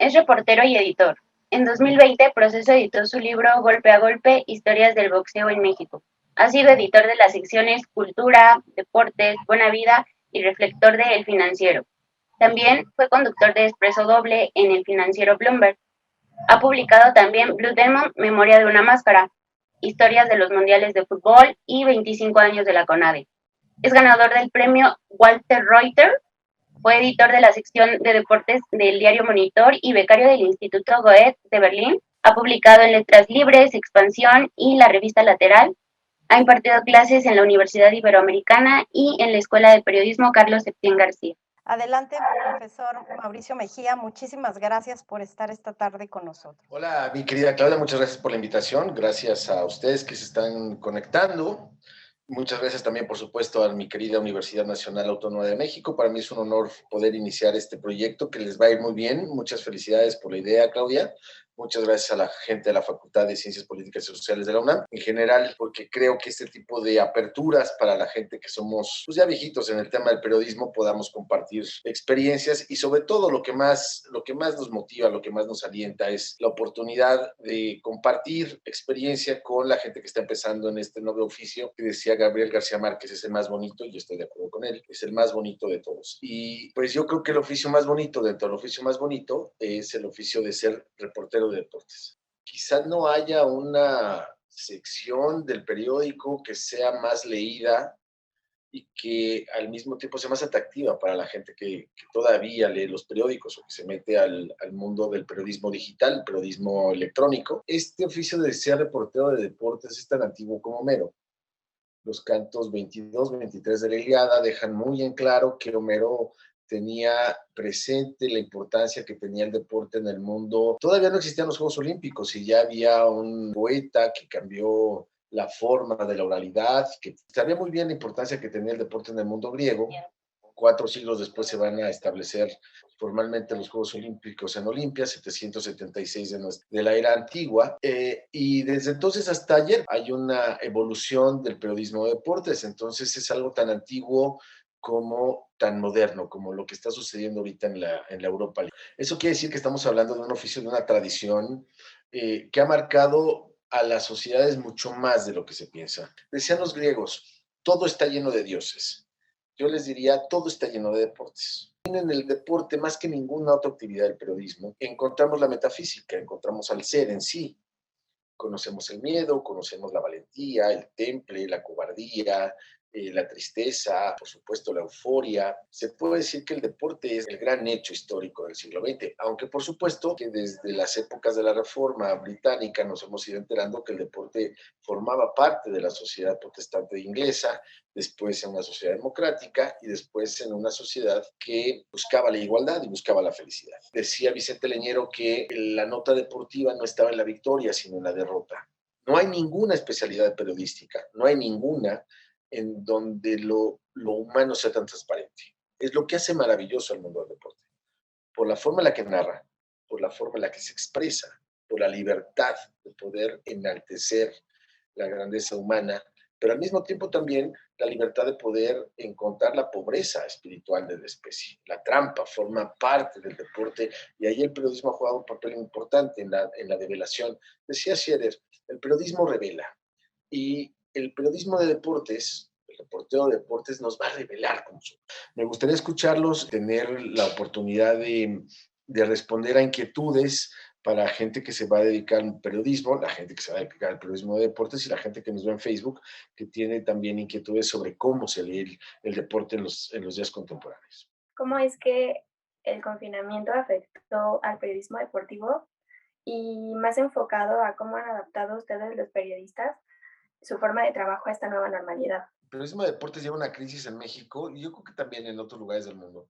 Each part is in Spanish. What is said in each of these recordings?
Es reportero y editor. En 2020, Proceso editó su libro Golpe a Golpe, Historias del boxeo en México. Ha sido editor de las secciones Cultura, Deportes, Buena Vida y Reflector de El Financiero. También fue conductor de Expreso Doble en El Financiero Bloomberg. Ha publicado también Blue Demon, Memoria de una máscara, Historias de los Mundiales de Fútbol y 25 años de la CONADE. Es ganador del premio Walter Reuter. Fue editor de la sección de deportes del diario Monitor y becario del Instituto Goethe de Berlín. Ha publicado en Letras Libres, Expansión y la revista Lateral. Ha impartido clases en la Universidad Iberoamericana y en la Escuela de Periodismo Carlos Septién García. Adelante, profesor Mauricio Mejía, muchísimas gracias por estar esta tarde con nosotros. Hola, mi querida Claudia, muchas gracias por la invitación, gracias a ustedes que se están conectando. Muchas gracias también, por supuesto, a mi querida Universidad Nacional Autónoma de México. Para mí es un honor poder iniciar este proyecto que les va a ir muy bien. Muchas felicidades por la idea, Claudia. Muchas gracias a la gente de la Facultad de Ciencias Políticas y Sociales de la UNAM, en general, porque creo que este tipo de aperturas para la gente que somos pues, ya viejitos en el tema del periodismo, podamos compartir experiencias y sobre todo lo que más nos motiva, lo que más nos alienta es la oportunidad de compartir experiencia con la gente que está empezando en este nuevo oficio, que decía Gabriel García Márquez, es el más bonito, y estoy de acuerdo con él, es el más bonito de todos. Y pues yo creo que el oficio más bonito, dentro del oficio más bonito, es el oficio de ser reportero de deportes. Quizás no haya una sección del periódico que sea más leída y que al mismo tiempo sea más atractiva para la gente que todavía lee los periódicos o que se mete al mundo del periodismo digital, periodismo electrónico. Este oficio de ser reportero de deportes es tan antiguo como Homero. Los cantos 22, 23 de la Ilíada dejan muy en claro que Homero tenía presente la importancia que tenía el deporte en el mundo. Todavía no existían los Juegos Olímpicos y ya había un poeta que cambió la forma de la oralidad, que sabía muy bien la importancia que tenía el deporte en el mundo griego. 4 siglos después se van a establecer formalmente los Juegos Olímpicos en Olimpia, 776 de la era antigua, y desde entonces hasta ayer hay una evolución del periodismo de deportes, entonces es algo tan antiguo como tan moderno, como lo que está sucediendo ahorita en la Europa League. Eso quiere decir que estamos hablando de un oficio, de una tradición que ha marcado a las sociedades mucho más de lo que se piensa. Decían los griegos, todo está lleno de dioses. Yo les diría, todo está lleno de deportes. En el deporte, más que ninguna otra actividad del periodismo, encontramos la metafísica, encontramos al ser en sí. Conocemos el miedo, conocemos la valentía, el temple, la cobardía, la tristeza, por supuesto la euforia. Se puede decir que el deporte es el gran hecho histórico del siglo XX, aunque por supuesto que desde las épocas de la Reforma Británica nos hemos ido enterando que el deporte formaba parte de la sociedad protestante inglesa, después en una sociedad democrática y después en una sociedad que buscaba la igualdad y buscaba la felicidad. Decía Vicente Leñero que la nota deportiva no estaba en la victoria, sino en la derrota. No hay ninguna especialidad periodística, no hay ninguna en donde lo humano sea tan transparente. Es lo que hace maravilloso al mundo del deporte. Por la forma en la que narra, por la forma en la que se expresa, por la libertad de poder enaltecer la grandeza humana, pero al mismo tiempo también la libertad de poder encontrar la pobreza espiritual de la especie. La trampa forma parte del deporte y ahí el periodismo ha jugado un papel importante en la revelación. Decía Scherer, el periodismo revela y el periodismo de deportes, el reportero de deportes nos va a revelar cómo son. Me gustaría escucharlos, tener la oportunidad de responder a inquietudes para gente que se va a dedicar al periodismo, la gente que se va a dedicar al periodismo de deportes y la gente que nos ve en Facebook, que tiene también inquietudes sobre cómo se lee el deporte en los días contemporáneos. ¿Cómo es que el confinamiento afectó al periodismo deportivo y más enfocado a cómo han adaptado ustedes los periodistas su forma de trabajo a esta nueva normalidad? El periodismo de deportes lleva una crisis en México y yo creo que también en otros lugares del mundo.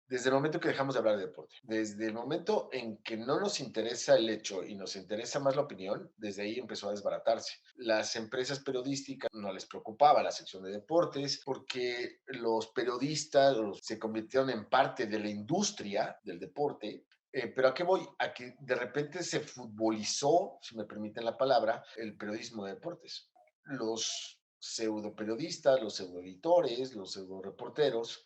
Desde el momento que dejamos de hablar de deporte, desde el momento en que no nos interesa el hecho y nos interesa más la opinión, desde ahí empezó a desbaratarse. Las empresas periodísticas no les preocupaba la sección de deportes porque los periodistas se convirtieron en parte de la industria del deporte. Pero ¿a qué voy? A que de repente se futbolizó, si me permiten la palabra, el periodismo de deportes. Los pseudo periodistas, los pseudo editores, los pseudo reporteros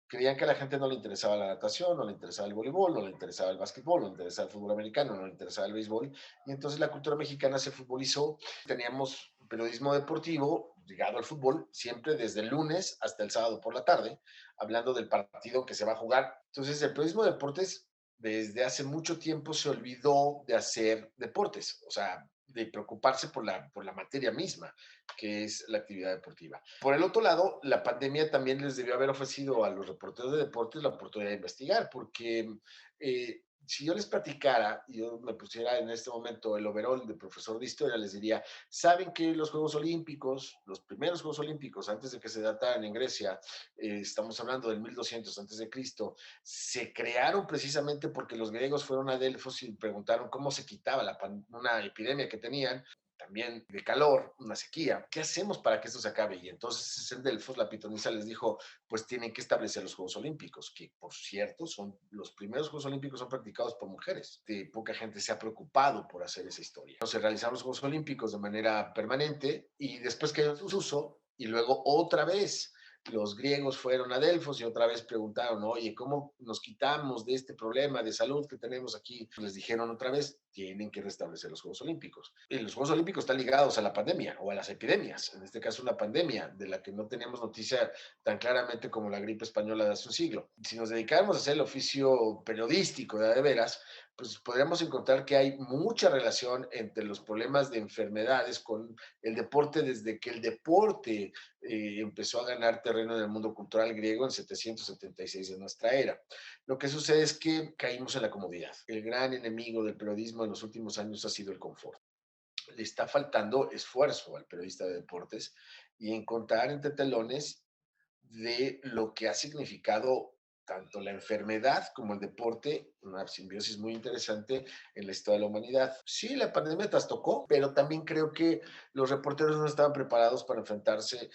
creían que a la gente no le interesaba la natación, no le interesaba el voleibol, no le interesaba el básquetbol, no le interesaba el fútbol americano, no le interesaba el béisbol, y entonces la cultura mexicana se futbolizó. Teníamos periodismo deportivo ligado al fútbol, siempre desde el lunes hasta el sábado por la tarde, hablando del partido que se va a jugar. Entonces, el periodismo de deportes desde hace mucho tiempo se olvidó de hacer deportes, o sea, de preocuparse por la materia misma, que es la actividad deportiva. Por el otro lado, la pandemia también les debió haber ofrecido a los reporteros de deportes la oportunidad de investigar, porque si yo les platicara y yo me pusiera en este momento el overall de profesor de historia, les diría, ¿saben que los Juegos Olímpicos, los primeros Juegos Olímpicos, antes de que se dataran en Grecia, estamos hablando del 1200 antes de Cristo, se crearon precisamente porque los griegos fueron a Delfos y preguntaron cómo se quitaba una epidemia que tenían, también de calor, una sequía. ¿Qué hacemos para que esto se acabe? Y entonces en Delfos la pitonisa les dijo, pues tienen que establecer los Juegos Olímpicos, que por cierto son los primeros Juegos Olímpicos son practicados por mujeres. Poca gente se ha preocupado por hacer esa historia. Se realizaron los Juegos Olímpicos de manera permanente y después que en uso y luego otra vez los griegos fueron a Delfos y otra vez preguntaron, oye, ¿cómo nos quitamos de este problema de salud que tenemos aquí? Les dijeron otra vez, tienen que restablecer los Juegos Olímpicos. Y los Juegos Olímpicos están ligados a la pandemia o a las epidemias, en este caso una pandemia de la que no tenemos noticia tan claramente como la gripe española de hace un siglo. Si nos dedicáramos a hacer el oficio periodístico de veras, pues podríamos encontrar que hay mucha relación entre los problemas de enfermedades con el deporte desde que el deporte empezó a ganar terreno en el mundo cultural griego en 776 de nuestra era. Lo que sucede es que caímos en la comodidad. El gran enemigo del periodismo en los últimos años ha sido el confort. Le está faltando esfuerzo al periodista de deportes y encontrar entre telones de lo que ha significado tanto la enfermedad como el deporte, una simbiosis muy interesante en la historia de la humanidad. Sí, la pandemia trastocó, pero también creo que los reporteros no estaban preparados para enfrentarse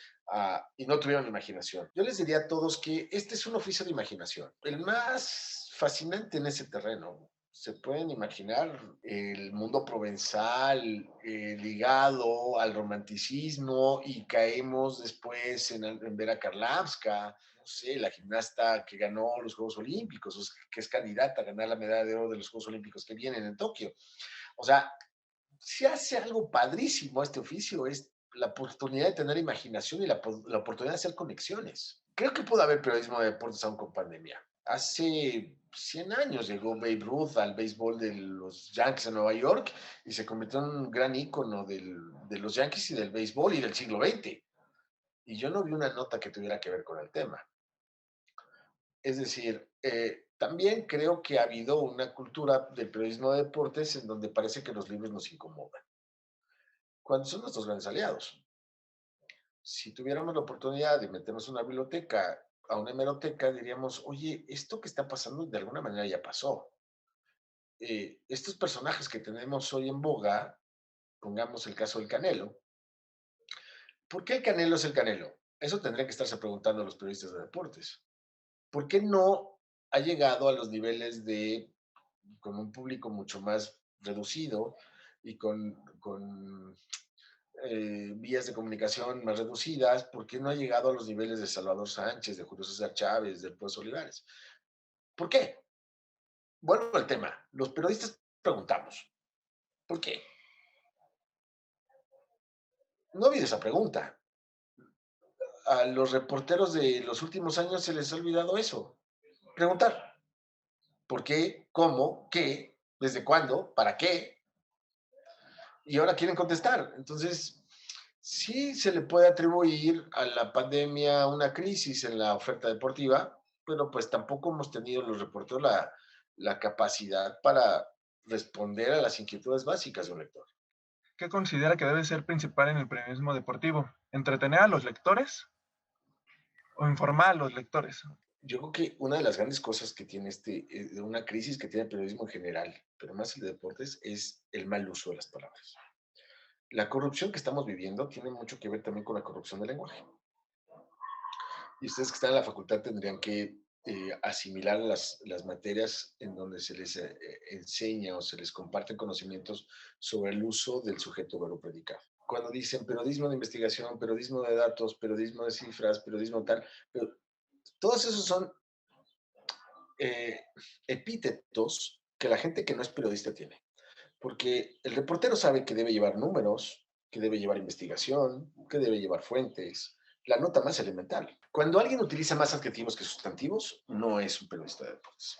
y no tuvieron imaginación. Yo les diría a todos que este es un oficio de imaginación, el más fascinante en ese terreno. Se pueden imaginar el mundo provenzal ligado al romanticismo y caemos después en ver a Karlavska, no sé, la gimnasta que ganó los Juegos Olímpicos, que es candidata a ganar la medalla de oro de los Juegos Olímpicos que vienen en Tokio. O sea, si hace algo padrísimo este oficio, es la oportunidad de tener imaginación y la oportunidad de hacer conexiones. Creo que pudo haber periodismo de deportes aún con pandemia. Hace 100 años llegó Babe Ruth al béisbol de los Yankees de Nueva York y se convirtió en un gran ícono de los Yankees y del béisbol y del siglo XX. Y yo no vi una nota que tuviera que ver con el tema. Es decir, también creo que ha habido una cultura del periodismo de deportes en donde parece que los libros nos incomodan, cuando son nuestros grandes aliados. Si tuviéramos la oportunidad de meternos a una biblioteca, a una hemeroteca, diríamos, oye, esto que está pasando de alguna manera ya pasó. Estos personajes que tenemos hoy en boga, pongamos el caso del Canelo, ¿por qué el Canelo es el Canelo? Eso tendrían que estarse preguntando los periodistas de deportes. ¿Por qué no ha llegado a los niveles con un público mucho más reducido y con vías de comunicación más reducidas? ¿Por qué no ha llegado a los niveles de Salvador Sánchez, de Julio César Chávez, de Pueblo Olivares? ¿Por qué? Bueno, el tema. Los periodistas preguntamos, ¿por qué? No ha habido esa pregunta. A los reporteros de los últimos años se les ha olvidado eso. Preguntar. ¿Por qué? ¿Cómo? ¿Qué? ¿Desde cuándo? ¿Para qué? Y ahora quieren contestar. Entonces, sí se le puede atribuir a la pandemia una crisis en la oferta deportiva, pero pues tampoco hemos tenido los reporteros la capacidad para responder a las inquietudes básicas de un lector. ¿Qué considera que debe ser principal en el periodismo deportivo? ¿Entretener a los lectores o informar a los lectores? Yo creo que una de las grandes cosas que tiene una crisis que tiene el periodismo en general, pero más el de deportes, es el mal uso de las palabras. La corrupción que estamos viviendo tiene mucho que ver también con la corrupción del lenguaje. Y ustedes que están en la facultad tendrían que asimilar las materias en donde se les enseña o se les comparten conocimientos sobre el uso del sujeto verbo predicado. Cuando dicen periodismo de investigación, periodismo de datos, periodismo de cifras, periodismo tal, pero todos esos son eh, epítetos que la gente que no es periodista tiene. Porque el reportero sabe que debe llevar números, que debe llevar investigación, que debe llevar fuentes, la nota más elemental. Cuando alguien utiliza más adjetivos que sustantivos, no es un periodista de deportes.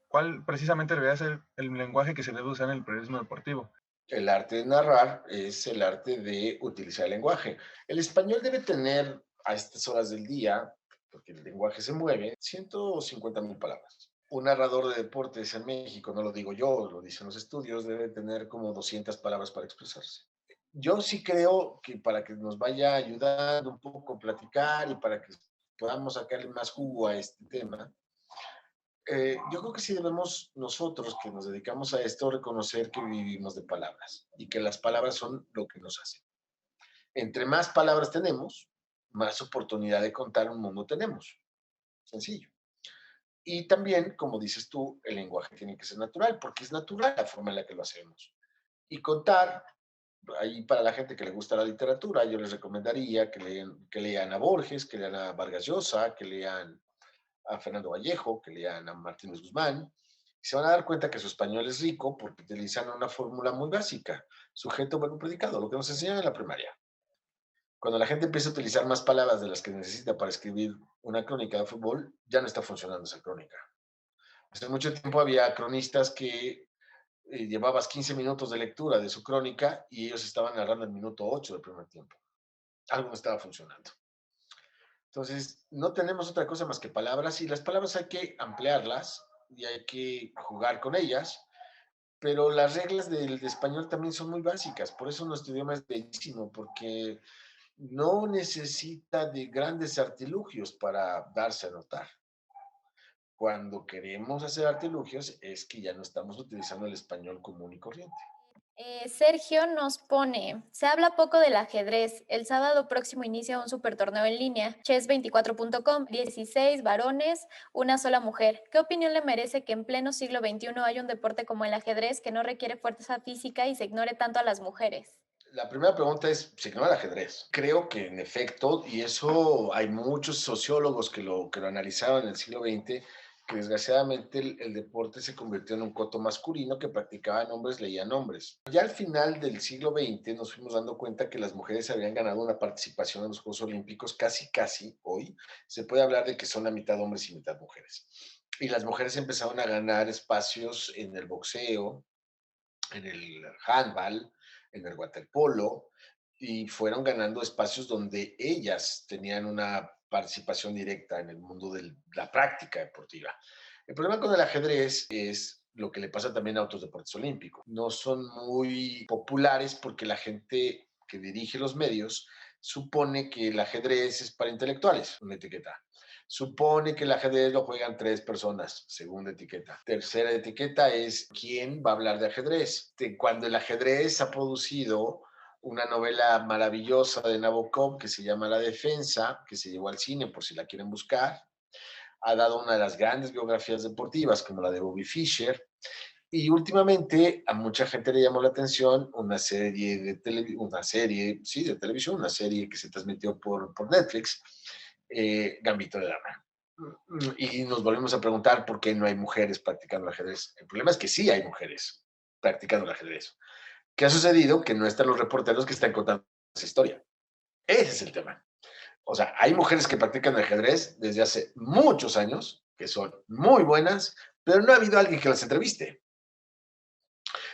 ¿Cuál precisamente debería ser el lenguaje que se debe usar en el periodismo deportivo? El arte de narrar es el arte de utilizar el lenguaje. El español debe tener a estas horas del día, porque el lenguaje se mueve, 150,000 palabras. Un narrador de deportes en México, no lo digo yo, lo dicen los estudios, debe tener como 200 palabras para expresarse. Yo sí creo que para que nos vaya ayudando un poco a platicar y para que podamos sacarle más jugo a este tema, yo creo que sí debemos nosotros que nos dedicamos a esto reconocer que vivimos de palabras y que las palabras son lo que nos hacen. Entre más palabras tenemos, más oportunidad de contar un mundo tenemos. Sencillo. Y también, como dices tú, el lenguaje tiene que ser natural, porque es natural la forma en la que lo hacemos. Y contar, ahí para la gente que le gusta la literatura, yo les recomendaría que lean a Borges, que lean a Vargas Llosa, que lean a Fernando Vallejo, que lean a Martínez Guzmán, y se van a dar cuenta que su español es rico porque utilizan una fórmula muy básica, sujeto, verbo, predicado, lo que nos enseñan en la primaria. Cuando la gente empieza a utilizar más palabras de las que necesita para escribir una crónica de fútbol, ya no está funcionando esa crónica. Hace mucho tiempo había cronistas que llevabas 15 minutos de lectura de su crónica y ellos estaban narrando el minuto 8 del primer tiempo. Algo no estaba funcionando. Entonces, no tenemos otra cosa más que palabras y las palabras hay que ampliarlas y hay que jugar con ellas, pero las reglas del español también son muy básicas, por eso nuestro idioma es bellísimo, porque no necesita de grandes artilugios para darse a notar. Cuando queremos hacer artilugios es que ya no estamos utilizando el español común y corriente. Sergio nos pone, se habla poco del ajedrez. El sábado próximo inicia un super torneo en línea, chess24.com, 16 varones, una sola mujer. ¿Qué opinión le merece que en pleno siglo XXI haya un deporte como el ajedrez que no requiere fuerza física y se ignore tanto a las mujeres? La primera pregunta es, ¿se ignora el ajedrez? Creo que en efecto, y eso hay muchos sociólogos que lo analizaron en el siglo XX, que desgraciadamente el deporte se convirtió en un coto masculino que practicaban hombres, leían hombres. Ya al final del siglo XX nos fuimos dando cuenta que las mujeres habían ganado una participación en los Juegos Olímpicos casi hoy. Se puede hablar de que son la mitad hombres y mitad mujeres. Y las mujeres empezaron a ganar espacios en el boxeo, en el handball, en el waterpolo, y fueron ganando espacios donde ellas tenían una participación directa en el mundo de la práctica deportiva. El problema con el ajedrez es lo que le pasa también a otros deportes olímpicos. No son muy populares porque la gente que dirige los medios supone que el ajedrez es para intelectuales, una etiqueta. Supone que el ajedrez lo juegan 3 personas, segunda etiqueta. Tercera etiqueta es quién va a hablar de ajedrez. Cuando el ajedrez ha producido una novela maravillosa de Nabokov que se llama La Defensa, que se llevó al cine por si la quieren buscar. Ha dado una de las grandes biografías deportivas, como la de Bobby Fischer. Y últimamente a mucha gente le llamó la atención una serie de televisión, una serie que se transmitió por Netflix, Gambito de Dama. Y nos volvimos a preguntar por qué no hay mujeres practicando el ajedrez. El problema es que sí hay mujeres practicando el ajedrez. ¿Qué ha sucedido? Que no están los reporteros que están contando esa historia. Ese es el tema. O sea, hay mujeres que practican el ajedrez desde hace muchos años, que son muy buenas, pero no ha habido alguien que las entreviste.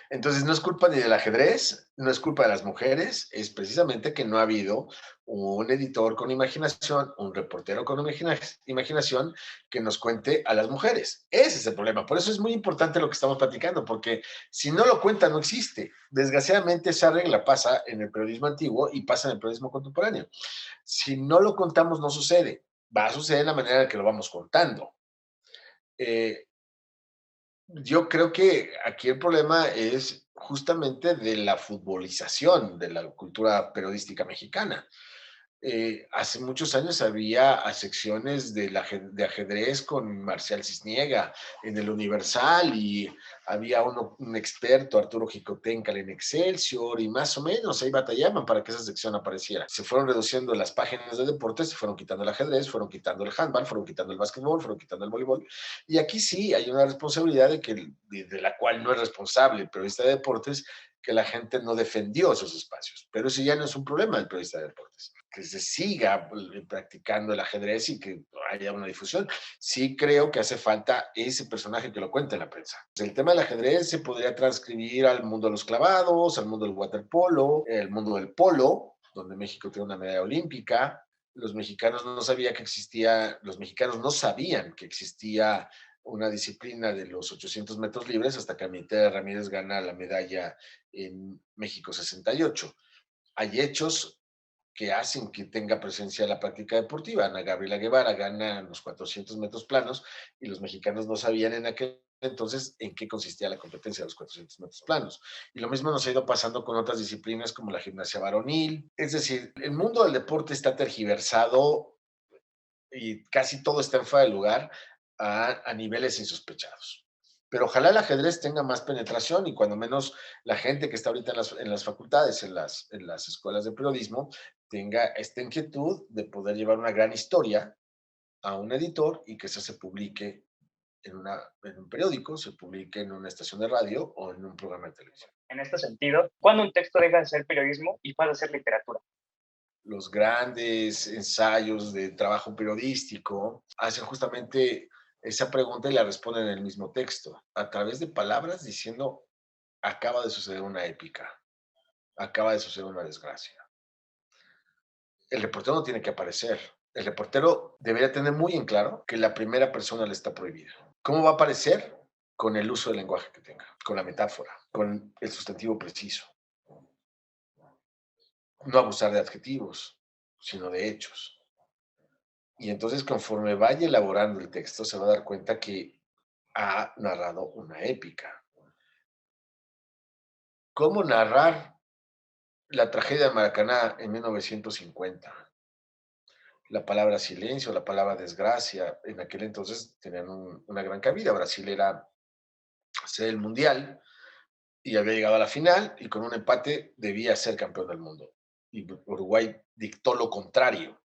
Entonces, no es culpa ni del ajedrez, no es culpa de las mujeres, es precisamente que no ha habido un editor con imaginación, un reportero con imaginación que nos cuente a las mujeres. Ese es el problema. Por eso es muy importante lo que estamos platicando, porque si no lo cuenta, no existe. Desgraciadamente, esa regla pasa en el periodismo antiguo y pasa en el periodismo contemporáneo. Si no lo contamos, no sucede. Va a suceder de la manera en que lo vamos contando. Yo creo que aquí el problema es justamente de la futbolización de la cultura periodística mexicana. Hace muchos años había secciones de ajedrez con Marcial Cisniega en el Universal y había un experto, Arturo Jicotencal, en Excelsior y más o menos ahí batallaban para que esa sección apareciera. Se fueron reduciendo las páginas de deportes, se fueron quitando el ajedrez, fueron quitando el handball, fueron quitando el básquetbol, fueron quitando el voleibol y aquí sí hay una responsabilidad de la cual no es responsable el periodista de deportes, que la gente no defendió esos espacios. Pero eso ya no es un problema del periodista de deportes. Que se siga practicando el ajedrez y que haya una difusión. Sí creo que hace falta ese personaje que lo cuente en la prensa. El tema del ajedrez se podría transcribir al mundo de los clavados, al mundo del waterpolo, el mundo del polo, donde México tiene una medalla olímpica. Los mexicanos no sabían que existía una disciplina de los 800 metros libres hasta que Amílcar Ramírez gana la medalla en México 68. Hay hechos que hacen que tenga presencia la práctica deportiva. Ana Gabriela Guevara gana los 400 metros planos y los mexicanos no sabían en aquel entonces en qué consistía la competencia de los 400 metros planos. Y lo mismo nos ha ido pasando con otras disciplinas como la gimnasia varonil. Es decir, el mundo del deporte está tergiversado y casi todo está en fuera de lugar a niveles insospechados. Pero ojalá el ajedrez tenga más penetración y cuando menos la gente que está ahorita en las facultades, en las escuelas de periodismo, tenga esta inquietud de poder llevar una gran historia a un editor y que eso se publique en un periódico, se publique en una estación de radio o en un programa de televisión. En este sentido, ¿cuándo un texto deja de ser periodismo y pasa a ser literatura? Los grandes ensayos de trabajo periodístico hacen justamente esa pregunta y la responden en el mismo texto, a través de palabras diciendo, acaba de suceder una épica, acaba de suceder una desgracia. El reportero no tiene que aparecer. El reportero debería tener muy en claro que la primera persona le está prohibida. ¿Cómo va a aparecer? Con el uso del lenguaje que tenga, con la metáfora, con el sustantivo preciso. No abusar de adjetivos, sino de hechos. Y entonces, conforme vaya elaborando el texto, se va a dar cuenta que ha narrado una épica. ¿Cómo narrar la tragedia de Maracaná en 1950? La palabra silencio, la palabra desgracia, en aquel entonces tenían una gran cabida. Brasil era sede del Mundial y había llegado a la final y con un empate debía ser campeón del mundo. Y Uruguay dictó lo contrario.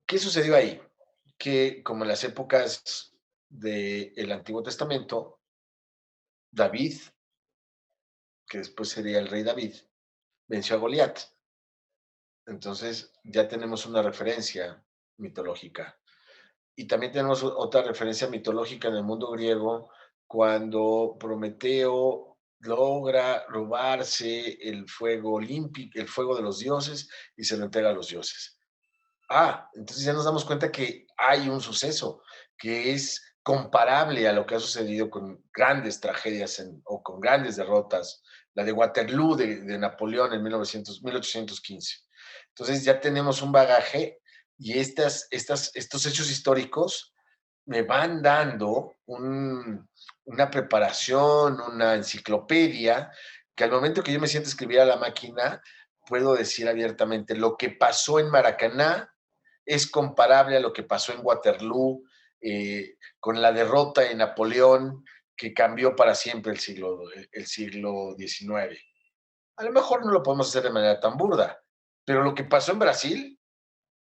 ¿Qué sucedió ahí? Que como en las épocas del Antiguo Testamento, David, que después sería el rey David, venció a Goliat. Entonces ya tenemos una referencia mitológica. Y también tenemos otra referencia mitológica en el mundo griego cuando Prometeo logra robarse el fuego olímpico, el fuego de los dioses y se lo entrega a los dioses. Entonces ya nos damos cuenta que hay un suceso que es comparable a lo que ha sucedido con grandes tragedias o con grandes derrotas, la de Waterloo de Napoleón en 1815. Entonces ya tenemos un bagaje y estos hechos históricos me van dando una preparación, una enciclopedia, que al momento que yo me siento a escribir a la máquina, puedo decir abiertamente, lo que pasó en Maracaná es comparable a lo que pasó en Waterloo, con la derrota de Napoleón, que cambió para siempre el siglo XIX. A lo mejor no lo podemos hacer de manera tan burda, pero lo que pasó en Brasil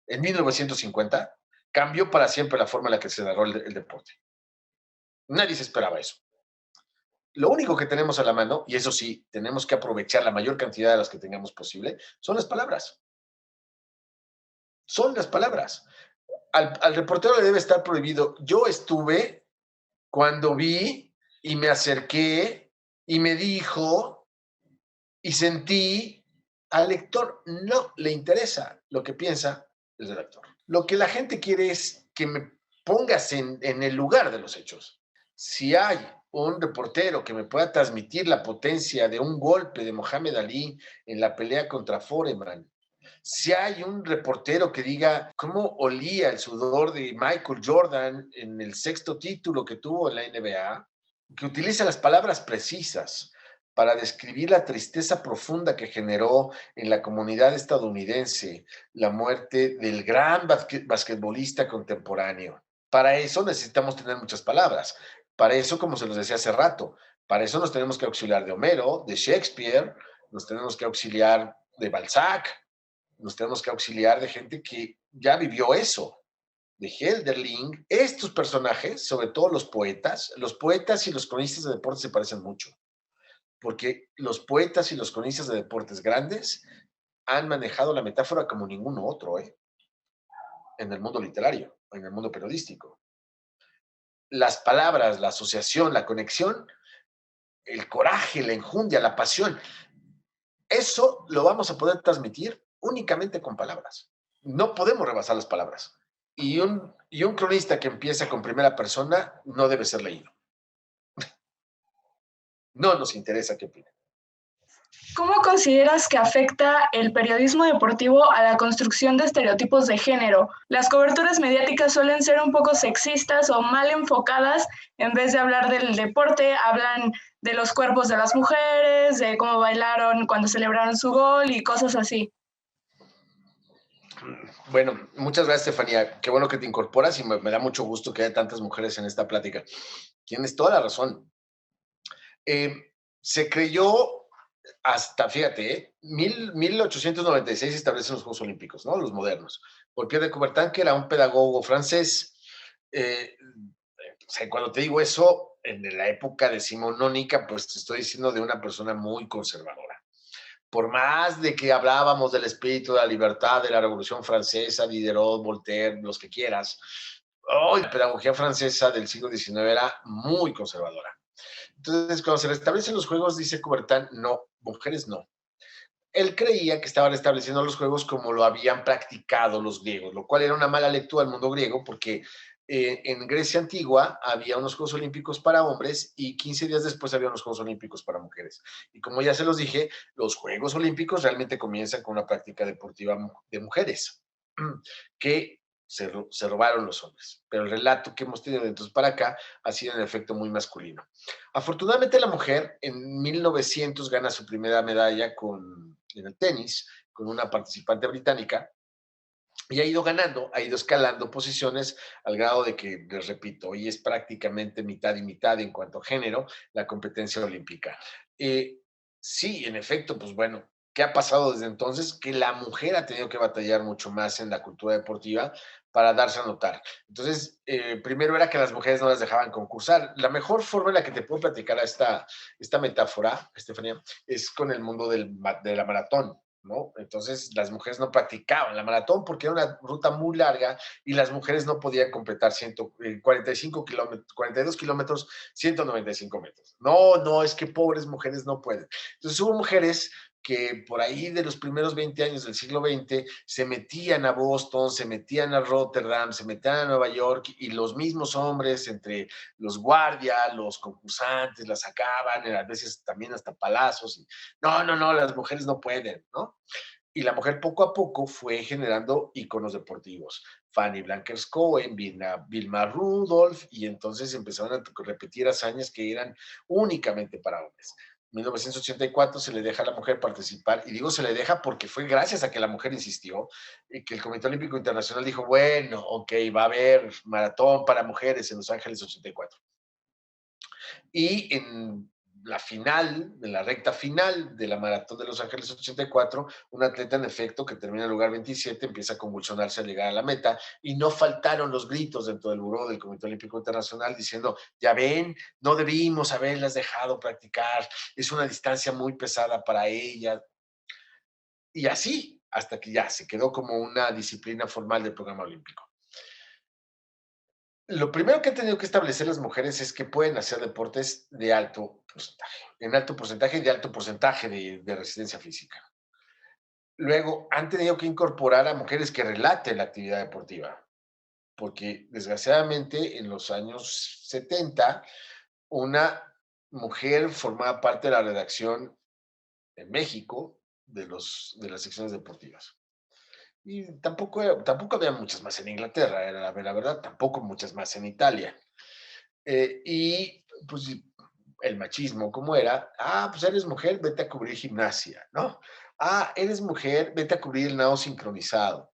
en 1950 cambió para siempre la forma en la que se narró el deporte. Nadie se esperaba eso. Lo único que tenemos a la mano, y eso sí, tenemos que aprovechar la mayor cantidad de las que tengamos posible, son las palabras. Son las palabras. Al reportero le debe estar prohibido. Yo estuve cuando vi y me acerqué y me dijo y sentí. Al lector no le interesa lo que piensa el redactor. Lo que la gente quiere es que me pongas en el lugar de los hechos. Si hay un reportero que me pueda transmitir la potencia de un golpe de Mohamed Ali en la pelea contra Foreman, si hay un reportero que diga cómo olía el sudor de Michael Jordan en el 6º título que tuvo en la NBA, que utiliza las palabras precisas para describir la tristeza profunda que generó en la comunidad estadounidense la muerte del gran basquetbolista contemporáneo. Para eso necesitamos tener muchas palabras. Para eso, como se los decía hace rato, para eso nos tenemos que auxiliar de Homero, de Shakespeare, nos tenemos que auxiliar de Balzac, nos tenemos que auxiliar de gente que ya vivió eso, de Hölderlin. Estos personajes, sobre todo los poetas y los cronistas de deportes se parecen mucho, porque los poetas y los cronistas de deportes grandes han manejado la metáfora como ninguno otro, en el mundo literario, en el mundo periodístico. Las palabras, la asociación, la conexión, el coraje, la enjundia, la pasión, eso lo vamos a poder transmitir únicamente con palabras. No podemos rebasar las palabras. Y un cronista que empieza con primera persona no debe ser leído. No nos interesa qué opina. ¿Cómo consideras que afecta el periodismo deportivo a la construcción de estereotipos de género? Las coberturas mediáticas suelen ser un poco sexistas o mal enfocadas. En vez de hablar del deporte, hablan de los cuerpos de las mujeres, de cómo bailaron cuando celebraron su gol y cosas así. Bueno, muchas gracias, Estefanía. Qué bueno que te incorporas y me da mucho gusto que haya tantas mujeres en esta plática. Tienes toda la razón. Se creyó hasta, fíjate, 1896 se establecen los Juegos Olímpicos, ¿no? Los modernos, por Pierre de Coubertin, que era un pedagogo francés. O sea, cuando te digo eso, en la época decimonónica, pues te estoy diciendo de una persona muy conservadora. Por más de que hablábamos del espíritu de la libertad, de la Revolución Francesa, Diderot, Voltaire, los que quieras, la pedagogía francesa del siglo XIX era muy conservadora. Entonces, cuando se restablecen los juegos, dice Coubertin, no, mujeres no. Él creía que estaban estableciendo los juegos como lo habían practicado los griegos, lo cual era una mala lectura del mundo griego, porque en Grecia antigua había unos Juegos Olímpicos para hombres y 15 días después había unos Juegos Olímpicos para mujeres. Y como ya se los dije, los Juegos Olímpicos realmente comienzan con una práctica deportiva de mujeres, que se robaron los hombres. Pero el relato que hemos tenido de entonces para acá ha sido en efecto muy masculino. Afortunadamente la mujer en 1900 gana su primera medalla en el tenis con una participante británica y ha ido ganando, ha ido escalando posiciones al grado de que, les repito, hoy es prácticamente mitad y mitad en cuanto a género la competencia olímpica. Sí, en efecto, pues bueno, ¿qué ha pasado desde entonces? Que la mujer ha tenido que batallar mucho más en la cultura deportiva para darse a notar. Entonces, primero era que las mujeres no las dejaban concursar. La mejor forma en la que te puedo platicar a esta metáfora, Estefanía, es con el mundo de la maratón, ¿no? Entonces, las mujeres no practicaban la maratón porque era una ruta muy larga y las mujeres no podían completar 45 kilómetros, 42 kilómetros, 195 metros. No, es que pobres mujeres no pueden. Entonces, hubo mujeres que por ahí de los primeros 20 años del siglo XX se metían a Boston, se metían a Rotterdam, se metían a Nueva York y los mismos hombres, entre los guardias, los concursantes, las sacaban, a veces también hasta palazos. No, las mujeres no pueden, ¿no? Y la mujer poco a poco fue generando íconos deportivos. Fanny Blankers-Koen, Vilma Rudolph, y entonces empezaron a repetir hazañas que eran únicamente para hombres. En 1984 se le deja a la mujer participar, y digo se le deja porque fue gracias a que la mujer insistió, y que el Comité Olímpico Internacional dijo, bueno, ok, va a haber maratón para mujeres en Los Ángeles 84. Y en la recta final de la maratón de Los Ángeles 84, un atleta en efecto que termina en lugar 27 empieza a convulsionarse al llegar a la meta y no faltaron los gritos dentro del buró del Comité Olímpico Internacional diciendo, ya ven, no debimos haberlas dejado practicar, es una distancia muy pesada para ellas. Y así, hasta que ya se quedó como una disciplina formal del programa olímpico. Lo primero que han tenido que establecer las mujeres es que pueden hacer deportes de alto porcentaje, en alto porcentaje y de alto porcentaje de resistencia física. Luego, han tenido que incorporar a mujeres que relaten la actividad deportiva, porque desgraciadamente en los años 70, una mujer formaba parte de la redacción en México de las secciones deportivas. Y tampoco había muchas más en Inglaterra, era la verdad, tampoco muchas más en Italia. Y pues el machismo, ¿cómo era? Pues eres mujer, vete a cubrir gimnasia, ¿no? Eres mujer, vete a cubrir el nado sincronizado.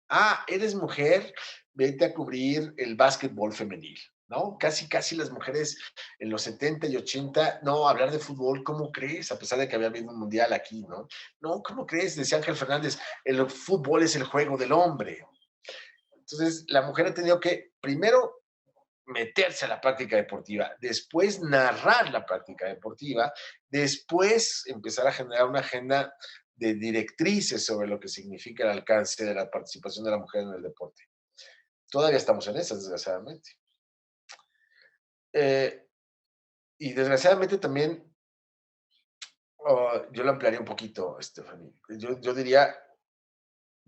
Eres mujer, vete a cubrir el básquetbol femenil, ¿no? Casi, casi las mujeres en los 70 y 80, no, hablar de fútbol, ¿cómo crees? A pesar de que había habido un mundial aquí, ¿no? No, ¿cómo crees? Decía Ángel Fernández, el fútbol es el juego del hombre. Entonces, la mujer ha tenido que, primero, meterse a la práctica deportiva, después narrar la práctica deportiva, después empezar a generar una agenda de directrices sobre lo que significa el alcance de la participación de la mujer en el deporte. Todavía estamos en esas, desgraciadamente. Y desgraciadamente también, yo lo ampliaría un poquito, Stephanie. Yo diría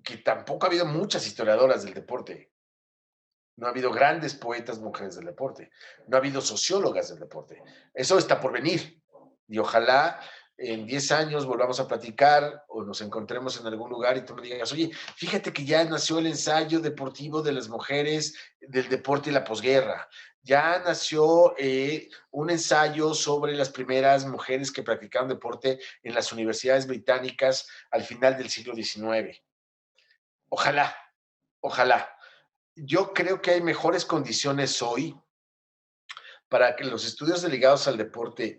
que tampoco ha habido muchas historiadoras del deporte. No ha habido grandes poetas mujeres del deporte. No ha habido sociólogas del deporte. Eso está por venir. Y ojalá en 10 años volvamos a platicar o nos encontremos en algún lugar y tú me digas, oye, fíjate que ya nació el ensayo deportivo de las mujeres del deporte y la posguerra. Ya nació un ensayo sobre las primeras mujeres que practicaron deporte en las universidades británicas al final del siglo XIX. Ojalá, ojalá. Yo creo que hay mejores condiciones hoy para que los estudios ligados al deporte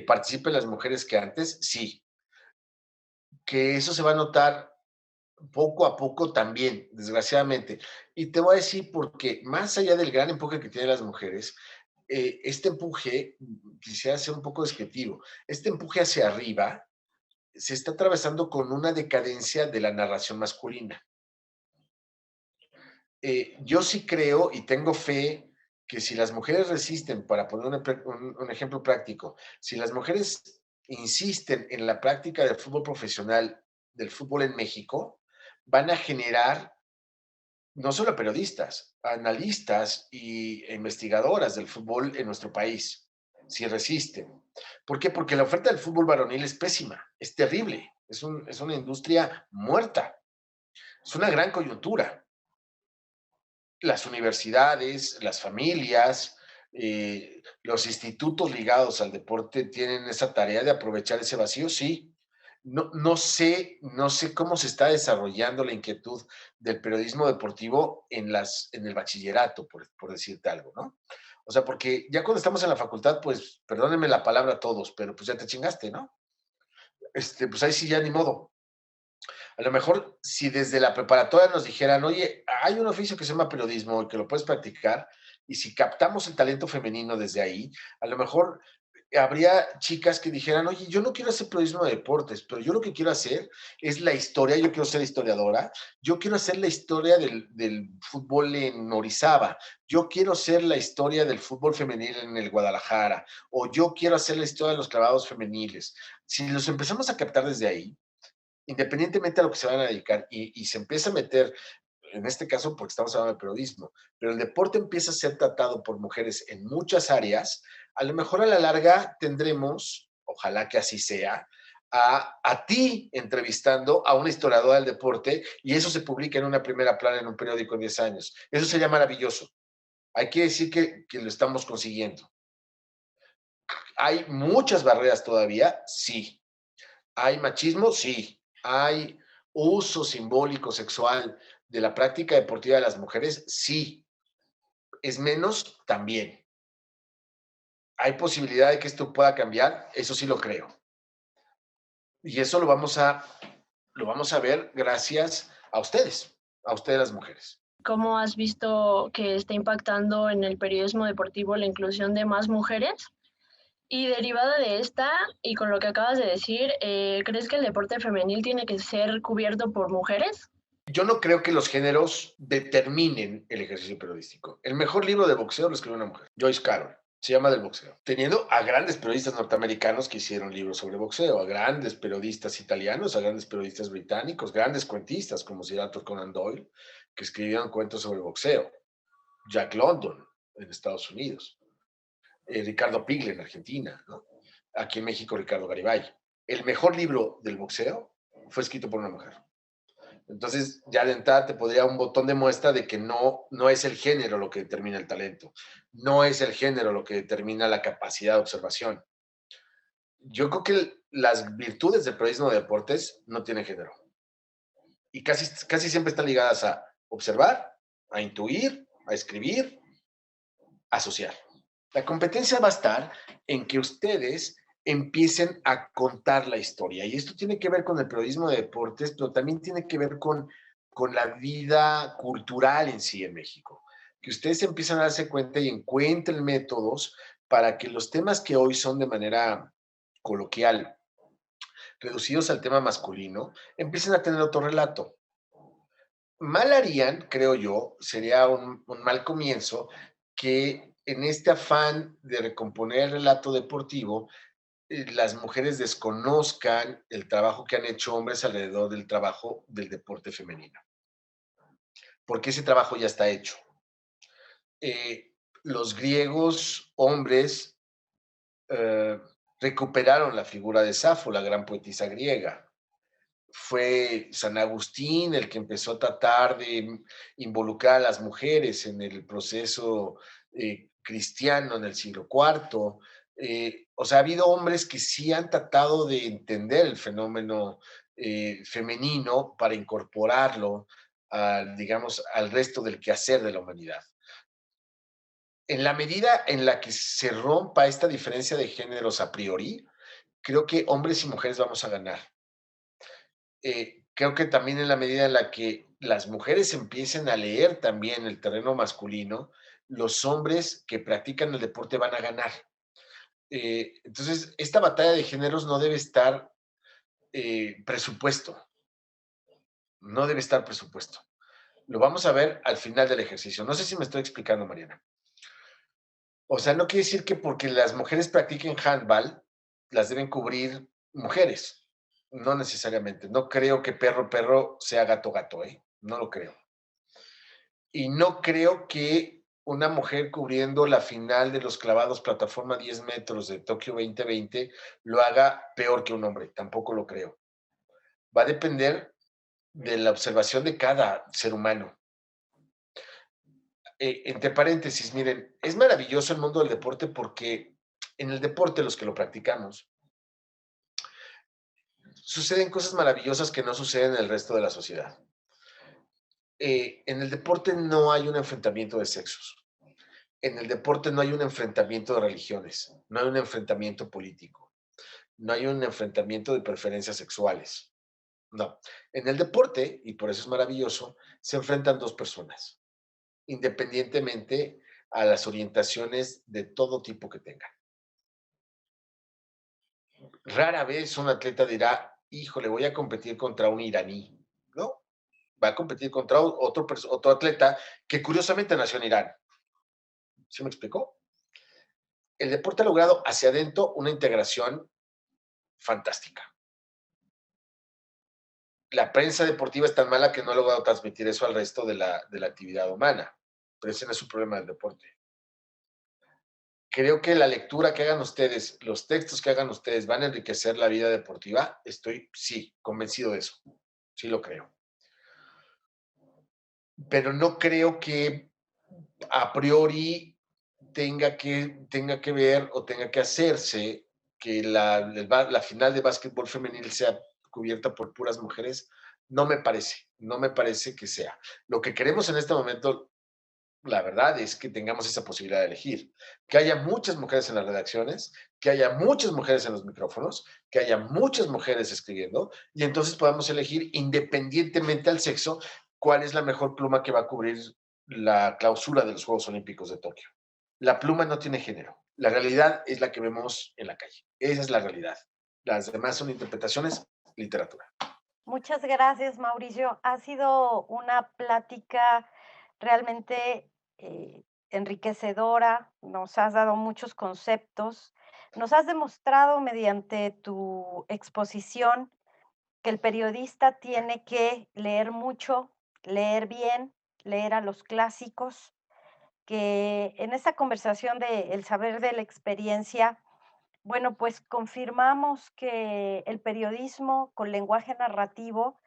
participen las mujeres que antes, sí. Que eso se va a notar poco a poco también, desgraciadamente. Y te voy a decir porque más allá del gran empuje que tienen las mujeres, este empuje, quisiera ser un poco descriptivo, este empuje hacia arriba se está atravesando con una decadencia de la narración masculina. Yo sí creo y tengo fe que si las mujeres resisten, para poner un ejemplo práctico, si las mujeres insisten en la práctica del fútbol profesional, del fútbol en México, van a generar no solo periodistas, analistas e investigadoras del fútbol en nuestro país, si resisten. ¿Por qué? Porque la oferta del fútbol varonil es pésima, es terrible, es una industria muerta, es una gran coyuntura. Las universidades, las familias, los institutos ligados al deporte tienen esa tarea de aprovechar ese vacío, sí. No sé cómo se está desarrollando la inquietud del periodismo deportivo en el bachillerato, por decirte algo, ¿no? O sea, porque ya cuando estamos en la facultad, pues, perdónenme la palabra a todos, pero pues ya te chingaste, ¿no? Pues ahí sí ya ni modo. A lo mejor si desde la preparatoria nos dijeran, oye, hay un oficio que se llama periodismo y que lo puedes practicar, y si captamos el talento femenino desde ahí, a lo mejor habría chicas que dijeran, oye, yo no quiero hacer periodismo de deportes, pero yo lo que quiero hacer es la historia, yo quiero ser historiadora, yo quiero hacer la historia del fútbol en Orizaba, yo quiero hacer la historia del fútbol femenil en el Guadalajara, o yo quiero hacer la historia de los clavados femeniles. Si los empezamos a captar desde ahí, independientemente a lo que se van a dedicar, y se empieza a meter, en este caso porque estamos hablando de periodismo, pero el deporte empieza a ser tratado por mujeres en muchas áreas, a lo mejor a la larga tendremos, ojalá que así sea, a ti entrevistando a una historiadora del deporte y eso se publica en una primera plana en un periódico en 10 años. Eso sería maravilloso. Hay que decir que lo estamos consiguiendo. ¿Hay muchas barreras todavía? Sí. ¿Hay machismo? Sí. ¿Hay uso simbólico sexual de la práctica deportiva de las mujeres? Sí. ¿Es menos? También. ¿Hay posibilidad de que esto pueda cambiar? Eso sí lo creo. Y eso lo vamos a ver gracias a ustedes las mujeres. ¿Cómo has visto que está impactando en el periodismo deportivo la inclusión de más mujeres? Y derivada de esta, y con lo que acabas de decir, ¿crees que el deporte femenil tiene que ser cubierto por mujeres? Yo no creo que los géneros determinen el ejercicio periodístico. El mejor libro de boxeo lo escribió una mujer, Joyce Carol. Se llama Del boxeo. Teniendo a grandes periodistas norteamericanos que hicieron libros sobre boxeo, a grandes periodistas italianos, a grandes periodistas británicos, grandes cuentistas como Sir Arthur Conan Doyle, que escribieron cuentos sobre boxeo. Jack London en Estados Unidos. Ricardo Piglia en Argentina, ¿no? Aquí en México, Ricardo Garibay. El mejor libro del boxeo fue escrito por una mujer. Entonces, ya de entrada te podría un botón de muestra de que no es el género lo que determina el talento, no es el género lo que determina la capacidad de observación. Yo creo que las virtudes del periodismo de deportes no tienen género. Y casi siempre están ligadas a observar, a intuir, a escribir, a asociar. La competencia va a estar en que ustedes empiecen a contar la historia. Y esto tiene que ver con el periodismo de deportes, pero también tiene que ver con la vida cultural en sí en México. Que ustedes empiezan a darse cuenta y encuentren métodos para que los temas que hoy son de manera coloquial reducidos al tema masculino, empiecen a tener otro relato. Mal harían, creo yo, sería un mal comienzo que en este afán de recomponer el relato deportivo, las mujeres desconozcan el trabajo que han hecho hombres alrededor del trabajo del deporte femenino, porque ese trabajo ya está hecho. Los griegos, hombres, eh, recuperaron la figura de Safo, la gran poetisa griega. Fue San Agustín el que empezó a tratar de involucrar a las mujeres en el proceso cristiano en el siglo IV. O sea, ha habido hombres que sí han tratado de entender el fenómeno femenino para incorporarlo, digamos, al resto del quehacer de la humanidad. En la medida en la que se rompa esta diferencia de géneros a priori, creo que hombres y mujeres vamos a ganar. Creo que también en la medida en la que las mujeres empiecen a leer también el terreno masculino, los hombres que practican el deporte van a ganar. Entonces, esta batalla de géneros no debe estar presupuesto, no debe estar presupuesto. Lo vamos a ver al final del ejercicio. No sé si me estoy explicando, Mariana. O sea, no quiere decir que porque las mujeres practiquen handball, las deben cubrir mujeres. No necesariamente. No creo que perro, perro sea gato, gato, ¿eh? No lo creo. Y no creo que una mujer cubriendo la final de los clavados plataforma 10 metros de Tokio 2020 lo haga peor que un hombre. Tampoco lo creo. Va a depender de la observación de cada ser humano. Entre paréntesis, miren, es maravilloso el mundo del deporte porque en el deporte, los que lo practicamos, suceden cosas maravillosas que no suceden en el resto de la sociedad. En el deporte no hay un enfrentamiento de sexos. En el deporte no hay un enfrentamiento de religiones, no hay un enfrentamiento político, no hay un enfrentamiento de preferencias sexuales. No. En el deporte, y por eso es maravilloso, se enfrentan dos personas, independientemente a las orientaciones de todo tipo que tengan. Rara vez un atleta dirá, híjole, voy a competir contra un iraní, ¿no? Va a competir contra otro atleta que curiosamente nació en Irán. ¿Sí me explicó? El deporte ha logrado hacia adentro una integración fantástica. La prensa deportiva es tan mala que no ha logrado transmitir eso al resto de la actividad humana, pero ese no es un problema del deporte. Creo que la lectura que hagan ustedes, los textos que hagan ustedes van a enriquecer la vida deportiva. Estoy, sí, convencido de eso. Sí lo creo. Pero no creo que a priori tenga que ver o tenga que hacerse que la final de básquetbol femenil sea cubierta por puras mujeres. No me parece que sea. Lo que queremos en este momento, la verdad, es que tengamos esa posibilidad de elegir. Que haya muchas mujeres en las redacciones, que haya muchas mujeres en los micrófonos, que haya muchas mujeres escribiendo, y entonces podamos elegir, independientemente al sexo, cuál es la mejor pluma que va a cubrir la clausura de los Juegos Olímpicos de Tokio. La pluma no tiene género. La realidad es la que vemos en la calle. Esa es la realidad. Las demás son interpretaciones, literatura. Muchas gracias, Mauricio. Ha sido una plática realmente enriquecedora. Nos has dado muchos conceptos. Nos has demostrado mediante tu exposición que el periodista tiene que leer mucho, leer bien, leer a los clásicos, que en esta conversación de El saber de la experiencia, bueno, pues confirmamos que el periodismo con lenguaje narrativo,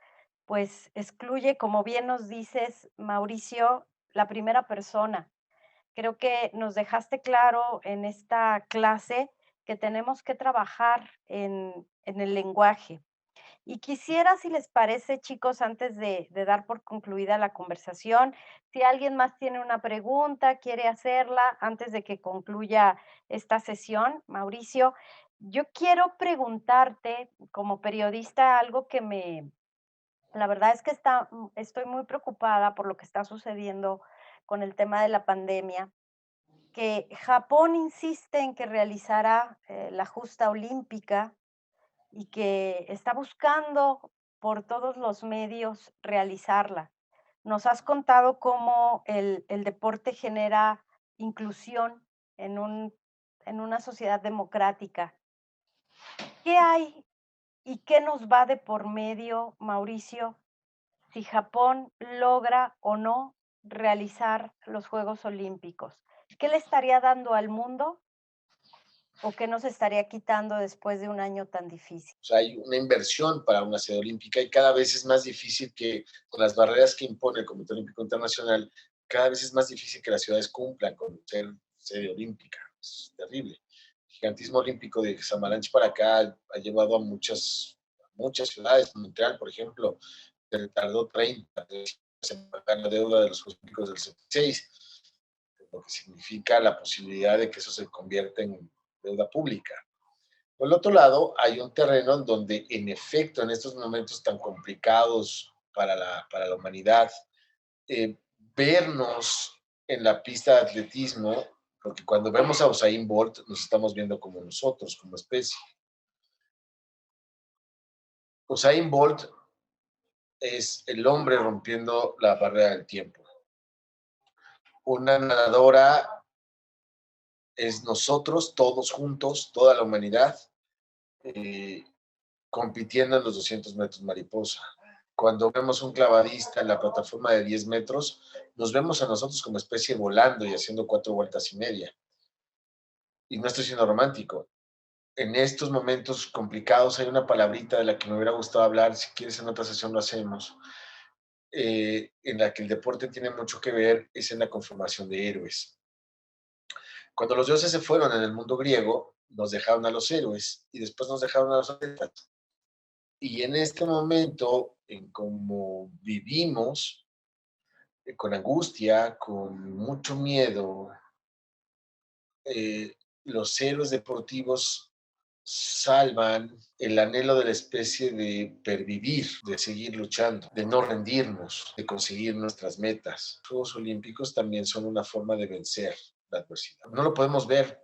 pues excluye, como bien nos dices, Mauricio, la primera persona. Creo que nos dejaste claro en esta clase que tenemos que trabajar en el lenguaje. Y quisiera, si les parece, chicos, antes de dar por concluida la conversación, si alguien más tiene una pregunta, quiere hacerla antes de que concluya esta sesión, Mauricio, yo quiero preguntarte como periodista algo que la verdad es que estoy muy preocupada por lo que está sucediendo con el tema de la pandemia, que Japón insiste en que realizará la justa olímpica y que está buscando por todos los medios realizarla. Nos has contado cómo el deporte genera inclusión en una sociedad democrática. ¿Qué hay y qué nos va de por medio, Mauricio, si Japón logra o no realizar los Juegos Olímpicos? ¿Qué le estaría dando al mundo o qué nos estaría quitando después de un año tan difícil? O sea, hay una inversión para una sede olímpica y cada vez es más difícil que, con las barreras que impone el Comité Olímpico Internacional, cada vez es más difícil que las ciudades cumplan con ser sede olímpica. Es terrible. El gigantismo olímpico de Samaranch para acá ha llevado a muchas ciudades. Montreal, por ejemplo, tardó 30 en pagar la deuda de los Juegos Olímpicos del 76, lo que significa la posibilidad de que eso se convierta en deuda pública. Por el otro lado, hay un terreno en donde, en efecto, en estos momentos tan complicados para la humanidad, vernos en la pista de atletismo, porque cuando vemos a Usain Bolt, nos estamos viendo como nosotros, como especie. Usain Bolt es el hombre rompiendo la barrera del tiempo. Una nadadora es nosotros, todos juntos, toda la humanidad, compitiendo en los 200 metros mariposa. Cuando vemos un clavadista en la plataforma de 10 metros, nos vemos a nosotros como especie volando y haciendo 4 vueltas y media. Y no estoy siendo romántico. En estos momentos complicados hay una palabrita de la que me hubiera gustado hablar, si quieres en otra sesión lo hacemos, en la que el deporte tiene mucho que ver, es en la conformación de héroes. Cuando los dioses se fueron en el mundo griego, nos dejaron a los héroes y después nos dejaron a los atletas. Y en este momento, en cómo vivimos, con angustia, con mucho miedo, los héroes deportivos salvan el anhelo de la especie de pervivir, de seguir luchando, de no rendirnos, de conseguir nuestras metas. Los Juegos Olímpicos también son una forma de vencer la adversidad. No lo podemos ver,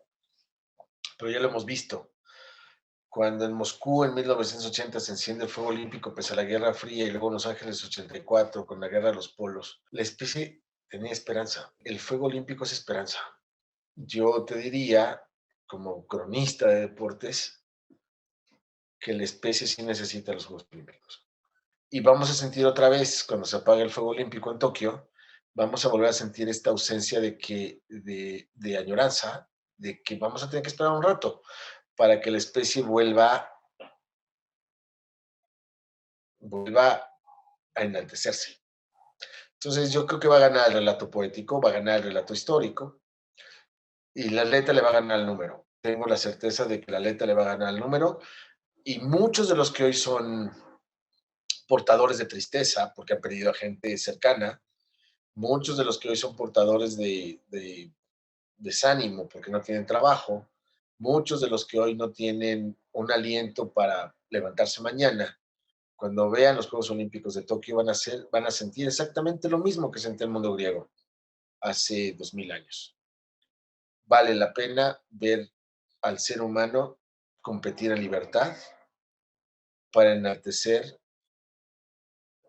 pero ya lo hemos visto. Cuando en Moscú en 1980 se enciende el fuego olímpico pese a la Guerra Fría y luego en Los Ángeles 84 con la Guerra de los Polos, la especie tenía esperanza. El fuego olímpico es esperanza. Yo te diría, como cronista de deportes, que la especie sí necesita los Juegos Olímpicos. Y vamos a sentir otra vez, cuando se apague el fuego olímpico en Tokio, vamos a volver a sentir esta ausencia de añoranza, de que vamos a tener que esperar un rato para que la especie vuelva a enaltecerse. Entonces yo creo que va a ganar el relato poético, va a ganar el relato histórico y la atleta le va a ganar el número. Tengo la certeza de que la atleta le va a ganar el número y muchos de los que hoy son portadores de tristeza porque han perdido a gente cercana, muchos de los que hoy son portadores de desánimo porque no tienen trabajo, muchos de los que hoy no tienen un aliento para levantarse mañana, cuando vean los Juegos Olímpicos de Tokio van a sentir exactamente lo mismo que sentía el mundo griego hace 2000 años. Vale la pena ver al ser humano competir en libertad para enaltecer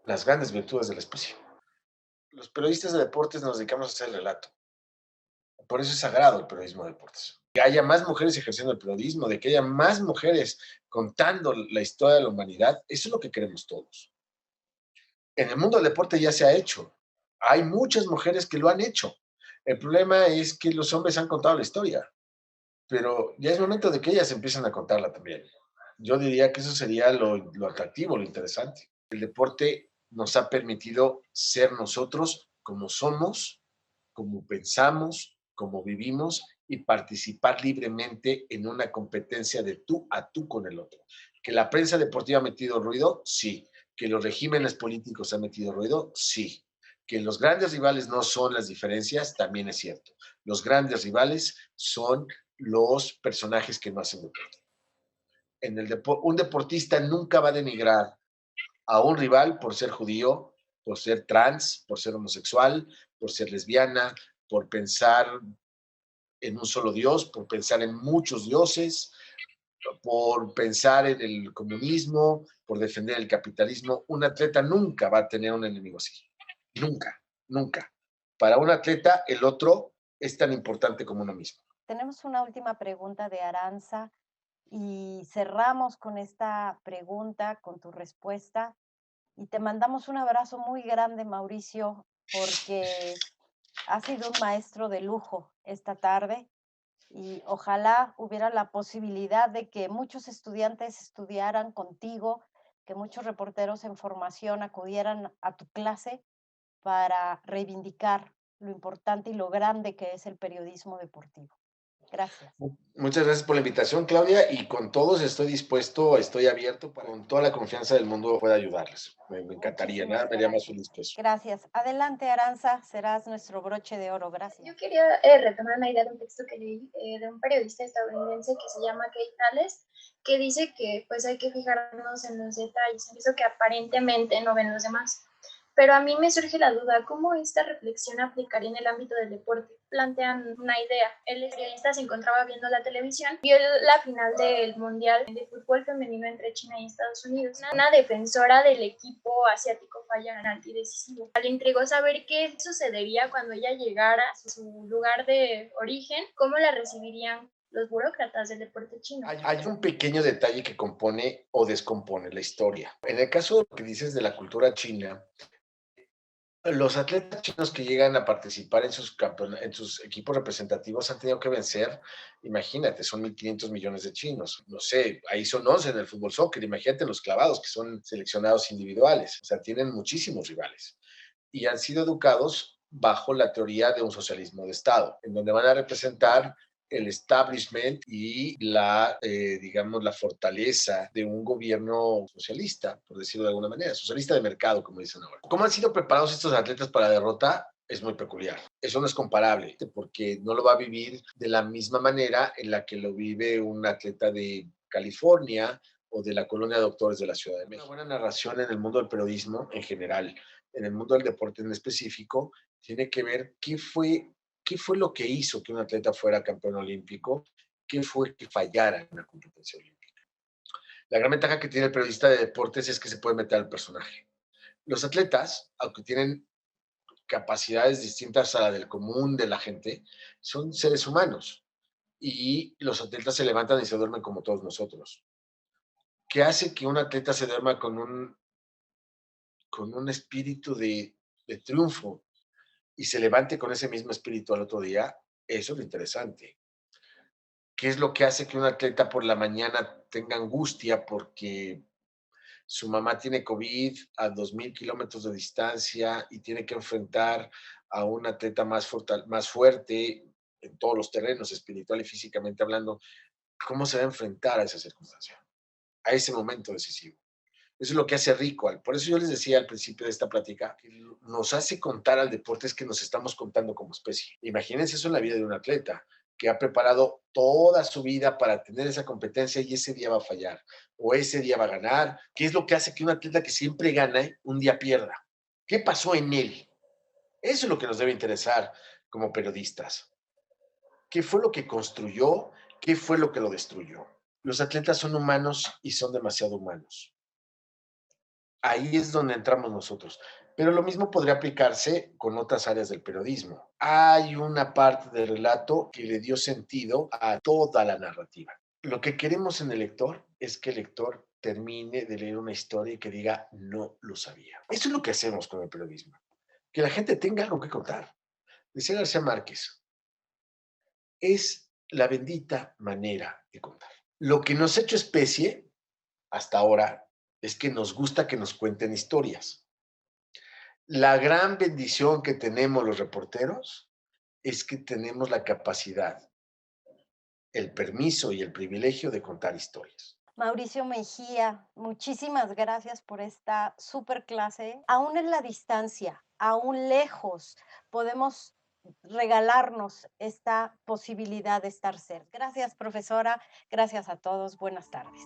las grandes virtudes de la especie. Los periodistas de deportes nos dedicamos a hacer el relato. Por eso es sagrado el periodismo de deportes. Que haya más mujeres ejerciendo el periodismo, de que haya más mujeres contando la historia de la humanidad, eso es lo que queremos todos. En el mundo del deporte ya se ha hecho. Hay muchas mujeres que lo han hecho. El problema es que los hombres han contado la historia, pero ya es momento de que ellas empiecen a contarla también. Yo diría que eso sería lo atractivo, lo interesante. El deporte nos ha permitido ser nosotros como somos, como pensamos, como vivimos y participar libremente en una competencia de tú a tú con el otro. ¿Que la prensa deportiva ha metido ruido? Sí. ¿Que los regímenes políticos han metido ruido? Sí. ¿Que los grandes rivales no son las diferencias? También es cierto. Los grandes rivales son los personajes que no hacen deporte. Un deportista nunca va a denigrar a un rival por ser judío, por ser trans, por ser homosexual, por ser lesbiana, por pensar en un solo Dios, por pensar en muchos dioses, por pensar en el comunismo, por defender el capitalismo. Un atleta nunca va a tener un enemigo así. Nunca, nunca. Para un atleta, el otro es tan importante como uno mismo. Tenemos una última pregunta de Aranza y cerramos con esta pregunta, con tu respuesta. Y te mandamos un abrazo muy grande, Mauricio, porque has sido un maestro de lujo esta tarde y ojalá hubiera la posibilidad de que muchos estudiantes estudiaran contigo, que muchos reporteros en formación acudieran a tu clase para reivindicar lo importante y lo grande que es el periodismo deportivo. Gracias. Muchas gracias por la invitación, Claudia, y con todos estoy abierto para con toda la confianza del mundo pueda ayudarles. Me encantaría, nada me haría más feliz que eso. Gracias. Adelante, Aranza, serás nuestro broche de oro. Gracias. Yo quería retomar una idea de un texto que leí de un periodista estadounidense que se llama Kate Tales, que dice que pues hay que fijarnos en los detalles, en eso que aparentemente no ven los demás. Pero a mí me surge la duda, ¿cómo esta reflexión aplicaría en el ámbito del deporte? Plantean una idea. El periodista se encontraba viendo la televisión, vio la final del Mundial de Fútbol Femenino entre China y Estados Unidos. Una defensora del equipo asiático falla en penalti decisivo. Le intrigó saber qué sucedería cuando ella llegara a su lugar de origen, cómo la recibirían los burócratas del deporte chino. Hay un pequeño detalle que compone o descompone la historia. En el caso de lo que dices de la cultura china, los atletas chinos que llegan a participar en sus equipos representativos han tenido que vencer, imagínate, son 1.500 millones de chinos. No sé, ahí son 11 en el fútbol soccer, imagínate los clavados que son seleccionados individuales. O sea, tienen muchísimos rivales. Y han sido educados bajo la teoría de un socialismo de Estado, en donde van a representar el establishment y digamos, la fortaleza de un gobierno socialista, por decirlo de alguna manera, socialista de mercado, como dicen ahora. ¿Cómo han sido preparados estos atletas para la derrota? Es muy peculiar. Eso no es comparable, porque no lo va a vivir de la misma manera en la que lo vive un atleta de California o de la colonia de doctores de la Ciudad de México. Una buena narración en el mundo del periodismo en general, en el mundo del deporte en específico, tiene que ver qué fue lo que hizo que un atleta fuera campeón olímpico, qué fue que fallara en una competencia olímpica. La gran ventaja que tiene el periodista de deportes es que se puede meter al personaje. Los atletas, aunque tienen capacidades distintas a la del común de la gente, son seres humanos y los atletas se levantan y se duermen como todos nosotros. ¿Qué hace que un atleta se duerma con un espíritu de triunfo y se levante con ese mismo espíritu al otro día? Eso es lo interesante. ¿Qué es lo que hace que un atleta por la mañana tenga angustia porque su mamá tiene COVID a 2.000 kilómetros de distancia y tiene que enfrentar a un atleta más fuerte en todos los terrenos, espiritual y físicamente hablando? ¿Cómo se va a enfrentar a esa circunstancia, a ese momento decisivo? Eso es lo que hace rico. Por eso yo les decía al principio de esta plática, que nos hace contar al deporte es que nos estamos contando como especie. Imagínense eso en la vida de un atleta que ha preparado toda su vida para tener esa competencia y ese día va a fallar o ese día va a ganar. ¿Qué es lo que hace que un atleta que siempre gana un día pierda? ¿Qué pasó en él? Eso es lo que nos debe interesar como periodistas. ¿Qué fue lo que construyó? ¿Qué fue lo que lo destruyó? Los atletas son humanos y son demasiado humanos. Ahí es donde entramos nosotros. Pero lo mismo podría aplicarse con otras áreas del periodismo. Hay una parte del relato que le dio sentido a toda la narrativa. Lo que queremos en el lector es que el lector termine de leer una historia y que diga, no lo sabía. Eso es lo que hacemos con el periodismo. Que la gente tenga algo que contar. Decía García Márquez, es la bendita manera de contar. Lo que nos ha hecho especie hasta ahora es que nos gusta que nos cuenten historias. La gran bendición que tenemos los reporteros es que tenemos la capacidad el permiso y el privilegio de contar historias. Mauricio Mejía, muchísimas gracias por esta súper clase. Aún en la distancia, aún lejos, podemos regalarnos esta posibilidad de estar cerca. Gracias, profesora. Gracias a todos. Buenas tardes.